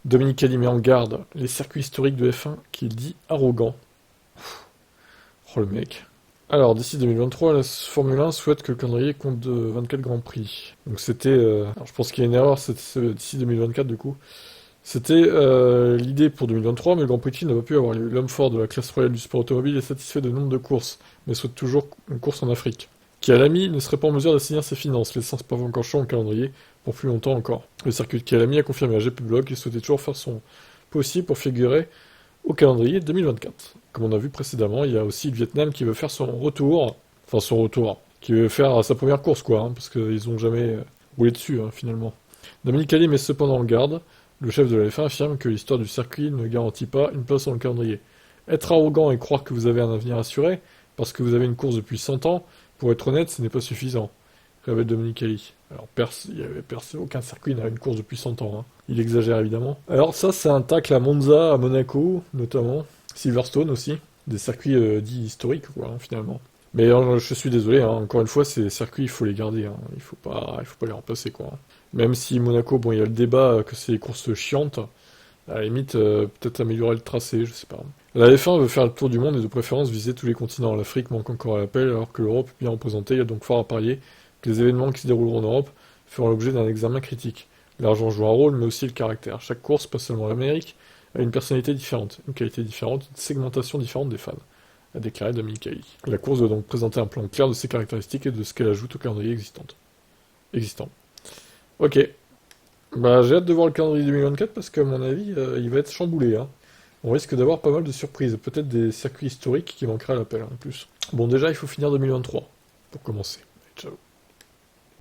Dominique Ali met en garde les circuits historiques de F1 qu'il dit arrogants. Oh le mec. Alors, d'ici 2023, la Formule 1 souhaite que le calendrier compte de 24 Grands Prix. Donc c'était... alors je pense qu'il y a une erreur, c'est d'ici 2024 du coup. C'était l'idée pour 2023, mais le Grand Prix de Chine n'a pas pu avoir lieu. L'homme fort de la classe royale du sport automobile est satisfait de nombre de courses, mais souhaite toujours une course en Afrique. Kialami ne serait pas en mesure d'assainir ses finances, laissant Spa-Francorchamps au calendrier pour plus longtemps encore. Le circuit de Kialami a confirmé à GP Blog qu'il souhaitait toujours faire son possible pour figurer au calendrier 2024. Comme on a vu précédemment, il y a aussi le Vietnam qui veut faire son retour, qui veut faire sa première course quoi, parce qu'ils ont jamais roulé dessus finalement. Dominique Ali met cependant en garde. Le chef de la F1 affirme que l'histoire du circuit ne garantit pas une place dans le calendrier. Être arrogant et croire que vous avez un avenir assuré, parce que vous avez une course depuis 100 ans, pour être honnête, ce n'est pas suffisant, révèle Dominique Ali. Alors, il y avait aucun circuit n'a une course depuis 100 ans. Il exagère évidemment. Alors ça, c'est un tacle à Monza, à Monaco, notamment. Silverstone aussi. Des circuits dits historiques, quoi, finalement. Mais je suis désolé, encore une fois, ces circuits, il faut les garder. Il faut pas les remplacer, quoi. Même si Monaco, bon, il y a le débat que c'est des courses chiantes. À la limite, peut-être améliorer le tracé, je sais pas. La F1 veut faire le tour du monde et de préférence viser tous les continents. L'Afrique manque encore à l'appel, alors que l'Europe est bien représentée. Il y a donc fort à parier que les événements qui se dérouleront en Europe feront l'objet d'un examen critique. L'argent joue un rôle, mais aussi le caractère. Chaque course, pas seulement l'Amérique, a une personnalité différente, une qualité différente, une segmentation différente des fans, a déclaré Dominique Ali. La course doit donc présenter un plan clair de ses caractéristiques et de ce qu'elle ajoute au calendrier existant. Ok. Bah, j'ai hâte de voir le calendrier 2024 parce qu'à mon avis, il va être chamboulé. On risque d'avoir pas mal de surprises, peut-être des circuits historiques qui manqueraient à l'appel en plus. Bon, déjà, il faut finir 2023 pour commencer. Ciao.